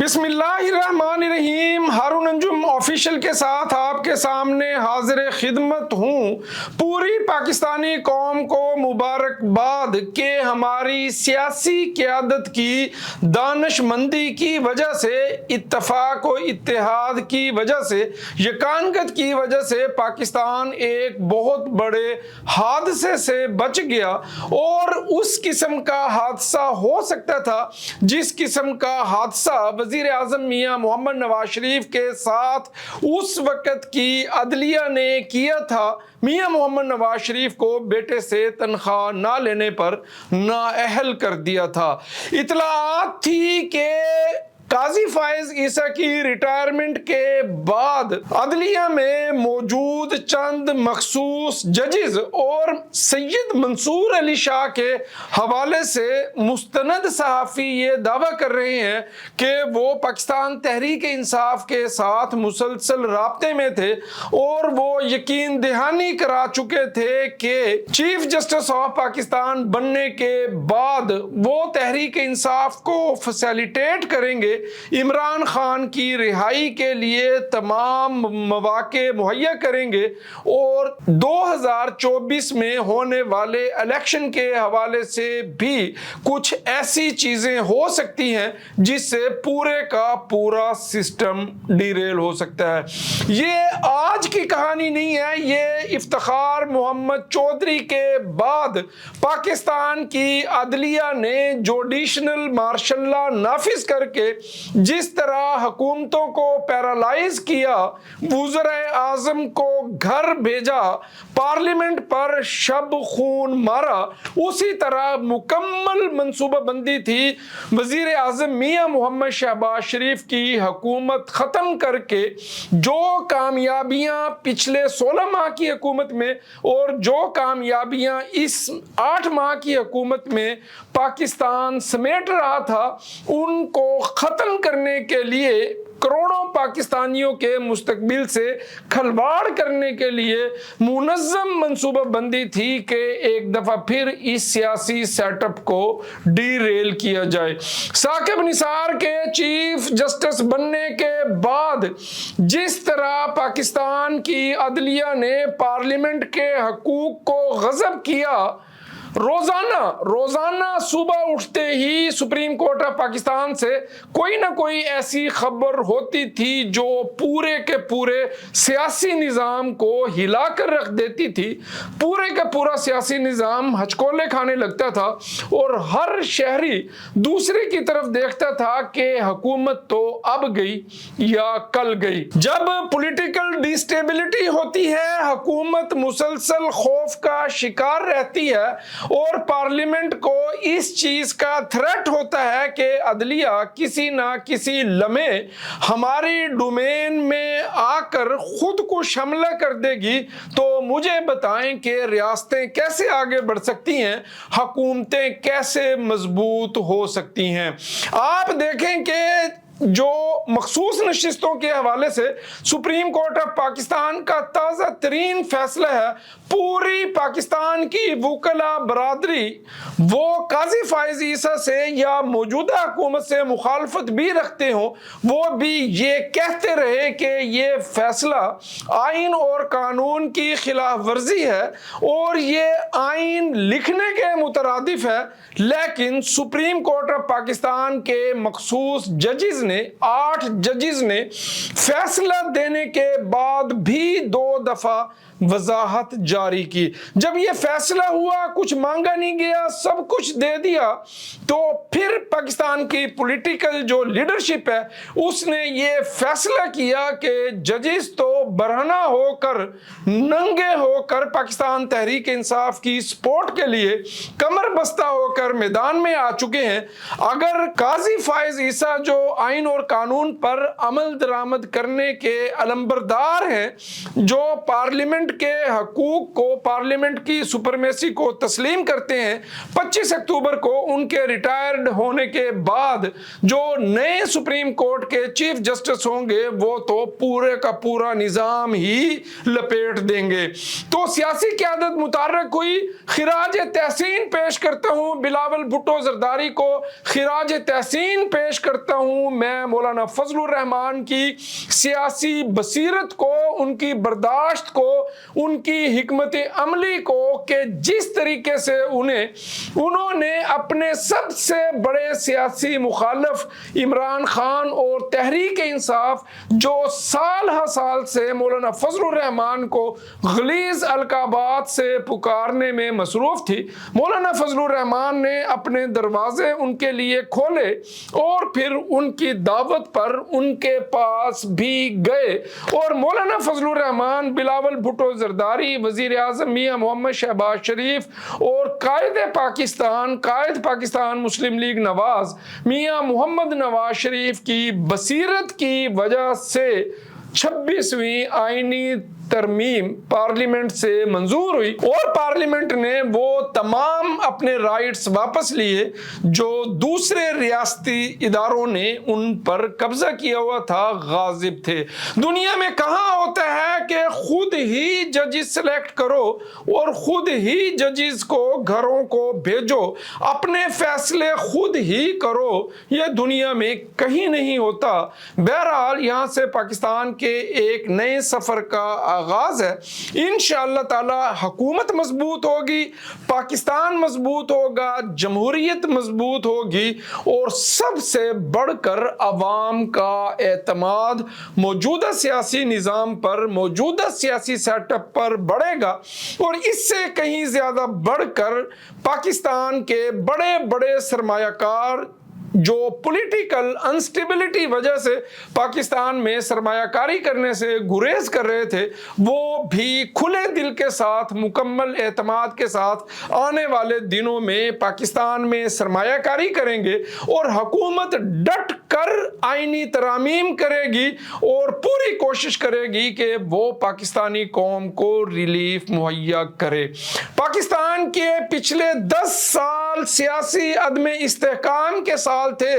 بسم اللہ الرحمن الرحیم۔ ہارون انجم آفیشل کے ساتھ آپ کے سامنے حاضر خدمت ہوں۔ پوری پاکستانی قوم کو مبارکباد کہ ہماری سیاسی قیادت کی دانش مندی کی وجہ سے، اتفاق و اتحاد کی وجہ سے، یکانگت کی وجہ سے پاکستان ایک بہت بڑے حادثے سے بچ گیا، اور اس قسم کا حادثہ ہو سکتا تھا جس قسم کا حادثہ وزیر اعظم میاں محمد نواز شریف کے ساتھ اس وقت کی عدلیہ نے کیا تھا۔ میاں محمد نواز شریف کو بیٹے سے تنخواہ نہ لینے پر نااہل کر دیا تھا۔ اطلاعات تھی کہ قاضی فائز عیسیٰ کی ریٹائرمنٹ کے بعد عدلیہ میں موجود چند مخصوص ججز اور سید منصور علی شاہ کے حوالے سے مستند صحافی یہ دعویٰ کر رہے ہیں کہ وہ پاکستان تحریک انصاف کے ساتھ مسلسل رابطے میں تھے، اور وہ یقین دہانی کرا چکے تھے کہ چیف جسٹس آف پاکستان بننے کے بعد وہ تحریک انصاف کو فیسیلیٹیٹ کریں گے، عمران خان کی رہائی کے لیے تمام مواقع مہیا کریں گے، اور 2024 میں ہونے والے الیکشن کے حوالے سے بھی کچھ ایسی چیزیں ہو سکتی ہیں جس سے پورے کا پورا سسٹم ڈیریل ہو سکتا ہے۔ یہ آج کی کہانی نہیں ہے، یہ افتخار محمد چودھری کے بعد پاکستان کی عدلیہ نے جوڈیشنل مارشل لا نافذ کر کے جس طرح حکومتوں کو پیرالائز کیا، وزرائے اعظم کو گھر بھیجا، پارلیمنٹ پر شب خون مارا، اسی طرح مکمل منصوبہ بندی تھی وزیر اعظم میاں محمد شہباز شریف کی حکومت ختم کر کے جو کامیابیاں پچھلے 16 ماہ کی حکومت میں اور جو کامیابیاں اس 8 ماہ کی حکومت میں پاکستان سمیٹ رہا تھا، ان کو ختم کرنے کے لیے، کروڑوں پاکستانیوں کے مستقبل سے کھلواڑ کرنے کے لیے منظم منصوبہ بندی تھی کہ ایک دفعہ پھر اس سیاسی سیٹ اپ کو ڈی ریل کیا جائے۔ ثاقب نثار کے چیف جسٹس بننے کے بعد جس طرح پاکستان کی عدلیہ نے پارلیمنٹ کے حقوق کو غصب کیا، روزانہ صبح اٹھتے ہی سپریم کورٹ آف پاکستان سے کوئی نہ کوئی ایسی خبر ہوتی تھی جو پورے کے پورے سیاسی نظام کو ہلا کر رکھ دیتی تھی۔ پورے کا پورا سیاسی نظام ہچکولے کھانے لگتا تھا، اور ہر شہری دوسرے کی طرف دیکھتا تھا کہ حکومت تو اب گئی یا کل گئی۔ جب پولیٹیکل ڈیسٹیبلٹی ہوتی ہے، حکومت مسلسل خوف کا شکار رہتی ہے، اور پارلیمنٹ کو اس چیز کا تھریٹ ہوتا ہے کہ عدلیہ کسی نہ کسی لمحے ہماری ڈومین میں آ کر خود کو حملہ کر دے گی، تو مجھے بتائیں کہ ریاستیں کیسے آگے بڑھ سکتی ہیں، حکومتیں کیسے مضبوط ہو سکتی ہیں۔ آپ دیکھیں کہ جو مخصوص نشستوں کے حوالے سے سپریم کورٹ آف پاکستان کا تازہ ترین فیصلہ ہے، پوری پاکستان کی وکلا برادری، وہ قاضی فائز عیسیٰ سے یا موجودہ حکومت سے مخالفت بھی رکھتے ہوں، وہ بھی یہ کہتے رہے کہ یہ فیصلہ آئین اور قانون کی خلاف ورزی ہے اور یہ آئین لکھنے کے مترادف ہے، لیکن سپریم کورٹ آف پاکستان کے مخصوص ججز نے 8 ججز نے فیصلہ دینے کے بعد بھی 2 دفعہ وضاحت جاری کی۔ جب یہ فیصلہ ہوا، کچھ مانگا نہیں گیا، سب کچھ دے دیا، تو پھر پاکستان کی پولیٹیکل جو لیڈرشپ ہے اس نے یہ فیصلہ کیا کہ ججز تو برہنہ ہو کر، ننگے ہو کر پاکستان تحریک انصاف کی سپورٹ کے لیے کمر بستہ ہو کر میدان میں آ چکے ہیں۔ اگر قاضی فائز عیسیٰ جو آئین اور قانون پر عمل درآمد کرنے کے علمبردار ہیں، جو پارلیمنٹ پارلیمنٹ کے حقوق کو، پارلیمنٹ کی سپرمیسی کو تسلیم کرتے ہیں، 25 اکتوبر کو ان کے ریٹائرڈ ہونے کے بعد جو نئے سپریم کورٹ کے چیف جسٹس ہوں گے وہ تو پورے کا پورا نظام ہی لپیٹ دیں گے۔ تو سیاسی قیادت متحرک ہوئی۔ خراج تحسین پیش کرتا ہوں بلاول بھٹو زرداری کو، خراج تحسین پیش کرتا ہوں میں مولانا فضل الرحمان کی سیاسی بصیرت کو، ان کی برداشت کو، ان کی حکمت عملی کو، کہ جس طریقے سے انہوں نے اپنے سب سے بڑے سیاسی مخالف عمران خان اور تحریک انصاف جو سال ہر سال سے مولانا فضل الرحمان کو غلیظ القابات سے پکارنے میں مصروف تھی، مولانا فضل الرحمان نے اپنے دروازے ان کے لیے کھولے اور پھر ان کی دعوت پر ان کے پاس بھی گئے، اور مولانا فضل الرحمان بلاول بھٹو زرداری، وزیر اعظم میاں محمد شہباز شریف اور قائد پاکستان مسلم لیگ نواز میاں محمد نواز شریف کی بصیرت کی وجہ سے 26ویں آئینی ترمیم پارلیمنٹ سے منظور ہوئی، اور پارلیمنٹ نے وہ تمام اپنے رائٹس واپس لیے جو دوسرے ریاستی اداروں نے ان پر قبضہ کیا ہوا تھا، غاصب تھے۔ دنیا میں کہاں ہوتا ہے کہ خود ہی ججز سلیکٹ کرو اور خود ہی ججز کو گھروں کو بھیجو، اپنے فیصلے خود ہی کرو، یہ دنیا میں کہیں نہیں ہوتا۔ بہرحال یہاں سے پاکستان کے ایک نئے سفر کا آغاز ہے۔ انشاءاللہ تعالی حکومت مضبوط ہوگی، پاکستان مضبوط ہوگا، جمہوریت مضبوط ہوگی، اور سب سے بڑھ کر عوام کا اعتماد موجودہ سیاسی نظام پر، موجودہ سیاسی سیٹ اپ پر بڑھے گا، اور اس سے کہیں زیادہ بڑھ کر پاکستان کے بڑے بڑے سرمایہ کار جو پولیٹیکل انسٹیبلٹی وجہ سے پاکستان میں سرمایہ کاری کرنے سے گریز کر رہے تھے، وہ بھی کھلے دل کے ساتھ، مکمل اعتماد کے ساتھ آنے والے دنوں میں پاکستان میں سرمایہ کاری کریں گے، اور حکومت ڈٹ کر آئینی ترامیم کرے گی اور پوری کوشش کرے گی کہ وہ پاکستانی قوم کو ریلیف مہیا کرے۔ پاکستان کے پچھلے 10 سال سیاسی عدم استحکام کے سال تھے،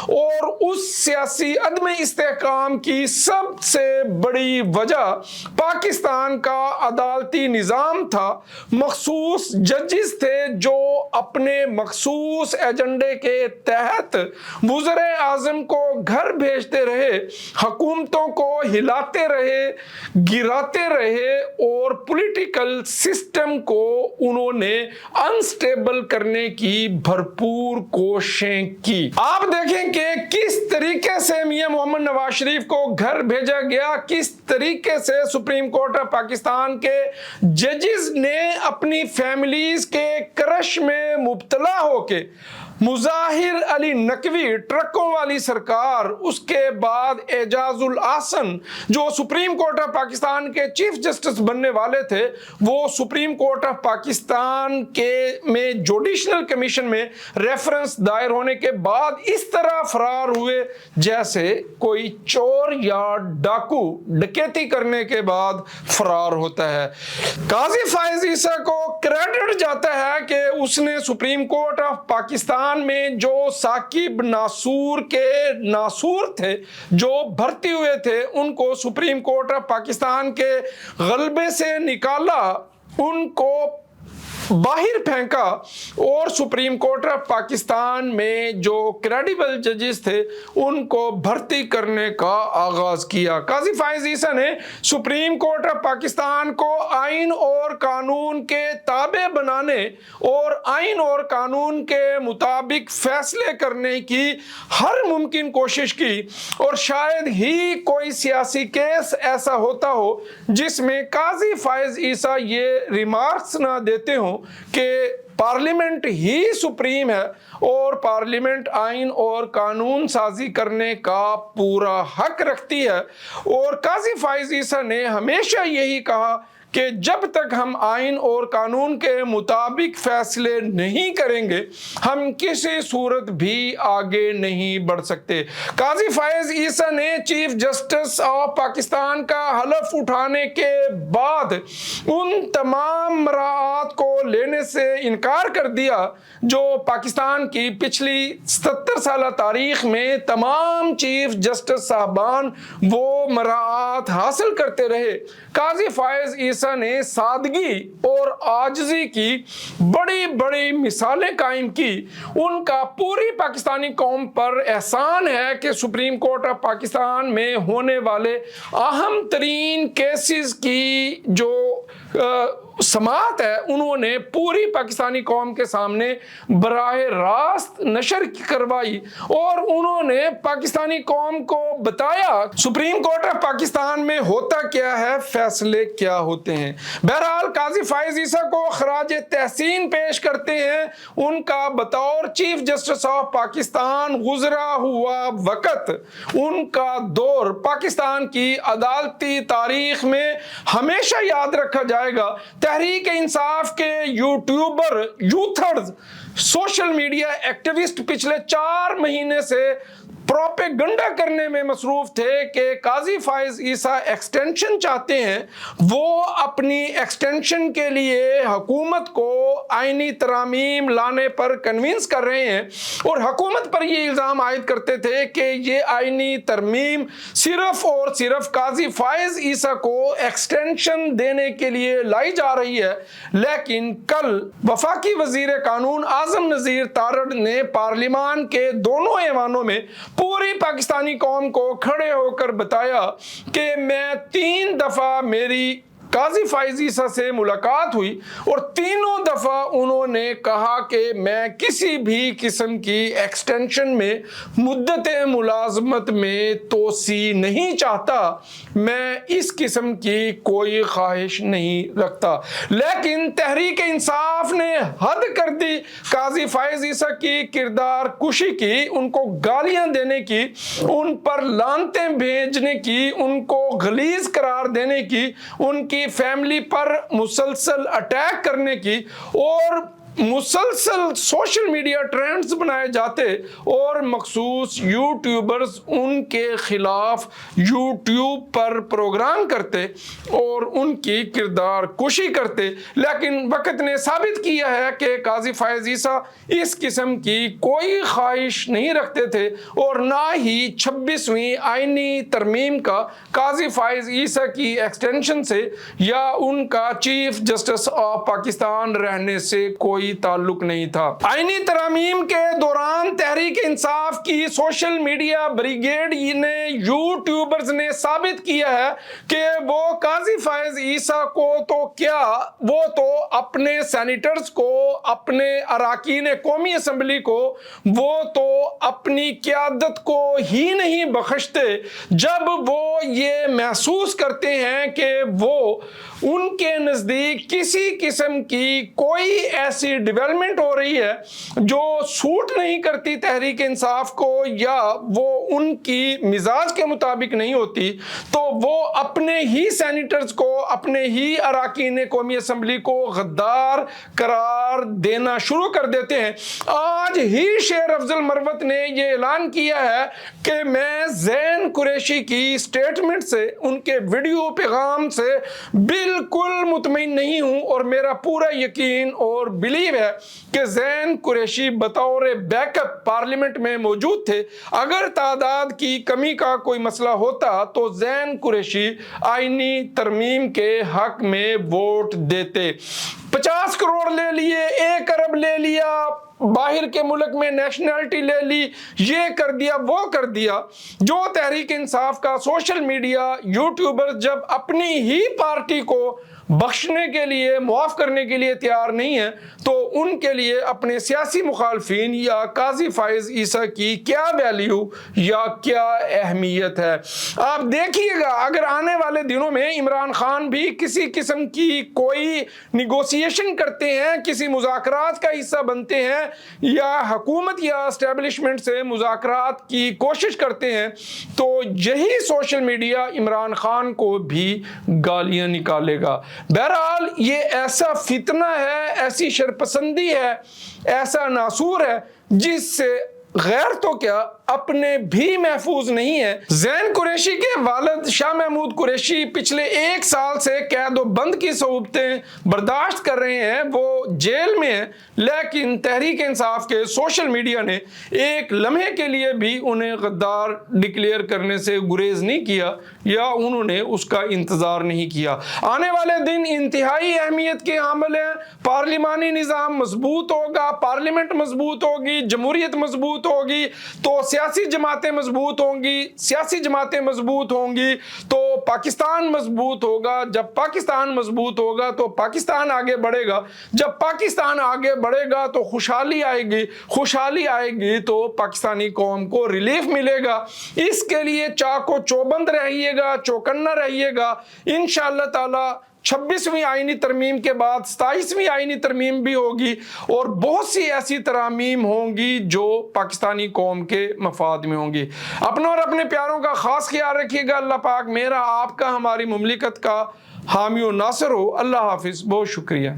اور اس سیاسی عدم استحکام کی سب سے بڑی وجہ پاکستان کا عدالتی نظام تھا۔ مخصوص ججز تھے جو اپنے مخصوص ایجنڈے کے تحت وزیر اعظم کو گھر بھیجتے رہے، حکومتوں کو ہلاتے رہے، گراتے رہے، اور پولیٹیکل سسٹم کو انہوں نے انسٹیبل کرنے کی بھرپور کوششیں کی۔ آپ دیکھیں کہ کس طریقے سے میاں محمد نواز شریف کو گھر بھیجا گیا، کس طریقے سے سپریم کورٹ آف پاکستان کے ججز نے اپنی فیملیز کے کرش میں مبتلا ہو کے، مظاہر علی نقوی ٹرکوں والی سرکار، اس کے بعد اعجاز الاحسن جو سپریم کورٹ آف پاکستان کے چیف جسٹس بننے والے تھے، وہ سپریم کورٹ آف پاکستان کے میں جوڈیشنل کمیشن میں ریفرنس دائر ہونے کے بعد اس طرح فرار ہوئے جیسے کوئی چور یا ڈاکو ڈکیتی کرنے کے بعد فرار ہوتا ہے۔ قاضی فائز عیسیٰ کو کریڈٹ جاتا ہے کہ اس نے سپریم کورٹ آف پاکستان میں جو ثاقب ناصور کے ناصور تھے جو بھرتی ہوئے تھے، ان کو سپریم کورٹ آف پاکستان کے غلبے سے نکالا، ان کو باہر پھینکا، اور سپریم کورٹ آف پاکستان میں جو کریڈیبل ججز تھے ان کو بھرتی کرنے کا آغاز کیا۔ قاضی فائز عیسیٰ نے سپریم کورٹ آف پاکستان کو آئین اور قانون کے تابع بنانے اور آئین اور قانون کے مطابق فیصلے کرنے کی ہر ممکن کوشش کی، اور شاید ہی کوئی سیاسی کیس ایسا ہوتا ہو جس میں قاضی فائز عیسیٰ یہ ریمارکس نہ دیتے ہوں کہ پارلیمنٹ ہی سپریم ہے اور پارلیمنٹ آئین اور قانون سازی کرنے کا پورا حق رکھتی ہے۔ اور قاضی فائز عیسیٰ نے ہمیشہ یہی کہا کہ جب تک ہم آئین اور قانون کے مطابق فیصلے نہیں کریں گے ہم کسی صورت بھی آگے نہیں بڑھ سکتے۔ قاضی فائز عیسیٰ نے چیف جسٹس آف پاکستان کا حلف اٹھانے کے بعد ان تمام مراعات کو لینے سے انکار کر دیا جو پاکستان کی پچھلی 70 سالہ تاریخ میں تمام چیف جسٹس صاحبان وہ مراعات حاصل کرتے رہے۔ قاضی فائز عیسیٰ نے سادگی اور عاجزی کی بڑی بڑی مثالیں قائم کی۔ ان کا پوری پاکستانی قوم پر احسان ہے کہ سپریم کورٹ آف پاکستان میں ہونے والے اہم ترین کیسز کی جو سماعت ہے انہوں نے پوری پاکستانی قوم کے سامنے براہ راست نشر کروائی اور انہوں نے پاکستانی قوم کو بتایا سپریم کورٹ آف پاکستان میں ہوتا کیا ہے، فیصلے کیا ہوتے ہیں۔ بہرحال قاضی فائز عیسیٰ کو خراج تحسین پیش کرتے ہیں۔ ان کا بطور چیف جسٹس آف پاکستان گزرا ہوا وقت، ان کا دور پاکستان کی عدالتی تاریخ میں ہمیشہ یاد رکھا جائے گا۔ تحریک انصاف کے یوٹیوبر، یوتھرز، سوشل میڈیا ایکٹیوسٹ پچھلے 4 مہینے سے پروپیگنڈا کرنے میں مصروف تھے کہ قاضی فائز عیسیٰ ایکسٹینشن چاہتے ہیں۔ وہ اپنی ایکسٹینشن کے لیے حکومت کو آئینی ترامیم لانے پر کنونس کر رہے ہیں اور حکومت پر یہ الزام عائد کرتے تھے کہ یہ آئینی ترمیم صرف اور صرف قاضی فائز عیسیٰ کو ایکسٹینشن دینے کے لیے لائی جا رہی ہے۔ لیکن کل وفاقی وزیر قانون اعظم نذیر تارڑ نے پارلیمان کے دونوں ایوانوں میں پوری پاکستانی قوم کو کھڑے ہو کر بتایا کہ میں 3 دفعہ میری قاضی فائز عیسیٰ سے ملاقات ہوئی اور تینوں دفعہ انہوں نے کہا کہ میں کسی بھی قسم کی ایکسٹینشن میں مدت ملازمت میں توسیع نہیں چاہتا، میں اس قسم کی کوئی خواہش نہیں رکھتا۔ لیکن تحریک انصاف نے حد کر دی۔ قاضی فائز عیسیٰ کی کردار کشی کی، ان کو گالیاں دینے کی، ان پر لعنتیں بھیجنے کی، ان کو غلیظ قرار دینے کی، ان کی فیملی پر مسلسل اٹیک کرنے کی اور مسلسل سوشل میڈیا ٹرینڈز بنائے جاتے اور مخصوص یوٹیوبرز ان کے خلاف یوٹیوب پر پروگرام کرتے اور ان کی کردار کشی کرتے۔ لیکن وقت نے ثابت کیا ہے کہ قاضی فائز عیسیٰ اس قسم کی کوئی خواہش نہیں رکھتے تھے اور نہ ہی 26ویں آئینی ترمیم کا قاضی فائز عیسیٰ کی ایکسٹینشن سے یا ان کا چیف جسٹس آف پاکستان رہنے سے کوئی تعلق نہیں تھا۔ آئینی ترامیم کے دوران تحریک انصاف کی سوشل میڈیا بریگیڈ نے یوٹیوبرز نے ثابت کیا ہے کہ وہ قاضی فائز عیسیٰ کو تو کیا، وہ تو اپنے سینیٹرز کو، اپنے اراکین قومی اسمبلی کو، وہ تو اپنی قیادت کو ہی نہیں بخشتے جب وہ یہ محسوس کرتے ہیں کہ وہ ان کے نزدیک کسی قسم کی کوئی ایسی ڈیولپمنٹ ہو رہی ہے جو سوٹ نہیں کرتی تحریک انصاف کو یا وہ ان کی مزاج کے مطابق نہیں ہوتی، تو وہ اپنے ہی سینیٹرز کو، اپنے ہی اراکین قومی اسمبلی کو غدار قرار دینا شروع کر دیتے ہیں۔ آج ہی شیر افضل مروت نے یہ اعلان کیا ہے کہ میں زین قریشی کی سٹیٹمنٹ سے، ان کے ویڈیو پیغام سے بالکل مطمئن نہیں ہوں اور میرا پورا یقین اور بلیو ہے کہ زین قریشی بطور بیک اپ پارلیمنٹ میں موجود تھے۔ اگر تعداد کی کمی کا کوئی مسئلہ ہوتا تو زین قریشی آئینی ترمیم کے حق میں ووٹ دیتے۔ 50 کروڑ لے لیے، 1 ارب لے لیا، باہر کے ملک میں نیشنلٹی لے لی، یہ کر دیا، وہ کر دیا۔ جو تحریک انصاف کا سوشل میڈیا یوٹیوبر جب اپنی ہی پارٹی کو بخشنے کے لیے، معاف کرنے کے لیے تیار نہیں ہے تو ان کے لیے اپنے سیاسی مخالفین یا قاضی فائز عیسیٰ کی کیا ویلیو یا کیا اہمیت ہے۔ آپ دیکھیے گا اگر آنے والے دنوں میں عمران خان بھی کسی قسم کی کوئی نیگوسیشن کرتے ہیں، کسی مذاکرات کا حصہ بنتے ہیں یا حکومت یا اسٹیبلشمنٹ سے مذاکرات کی کوشش کرتے ہیں تو یہی سوشل میڈیا عمران خان کو بھی گالیاں نکالے گا۔ بہرحال یہ ایسا فتنہ ہے، ایسی شرپسندی ہے، ایسا ناسور ہے جس سے غیر تو کیا اپنے بھی محفوظ نہیں ہے۔ زین قریشی کے والد شاہ محمود قریشی پچھلے 1 سال سے قید و بند کی صعوبتیں برداشت کر رہے ہیں، وہ جیل میں ہیں، لیکن تحریک انصاف کے سوشل میڈیا نے ایک لمحے کے لیے بھی انہیں غدار ڈکلیئر کرنے سے گریز نہیں کیا یا انہوں نے اس کا انتظار نہیں کیا۔ آنے والے دن انتہائی اہمیت کے حامل ہیں، پارلیمانی نظام مضبوط ہوگا، پارلیمنٹ مضبوط ہوگی، جمہوریت مضبوط ہوگی تو سیاسی جماعتیں مضبوط ہوں گی، سیاسی جماعتیں مضبوط ہوں گی تو پاکستان مضبوط ہوگا، جب پاکستان مضبوط ہوگا تو پاکستان آگے بڑھے گا، جب پاکستان آگے بڑھے گا تو خوشحالی آئے گی، خوشحالی آئے گی تو پاکستانی قوم کو ریلیف ملے گا۔ اس کے لیے چاق و چوبند رہیے گا، چوکنا رہیے گا۔ انشاءاللہ تعالی 26ویں آئینی ترمیم کے بعد 27ویں آئینی ترمیم بھی ہوگی اور بہت سی ایسی ترامیم ہوں گی جو پاکستانی قوم کے مفاد میں ہوں گی۔ اپنے اور اپنے پیاروں کا خاص خیال رکھیے گا۔ اللہ پاک میرا، آپ کا، ہماری مملکت کا حامی و ناصر ہو۔ اللہ حافظ، بہت شکریہ۔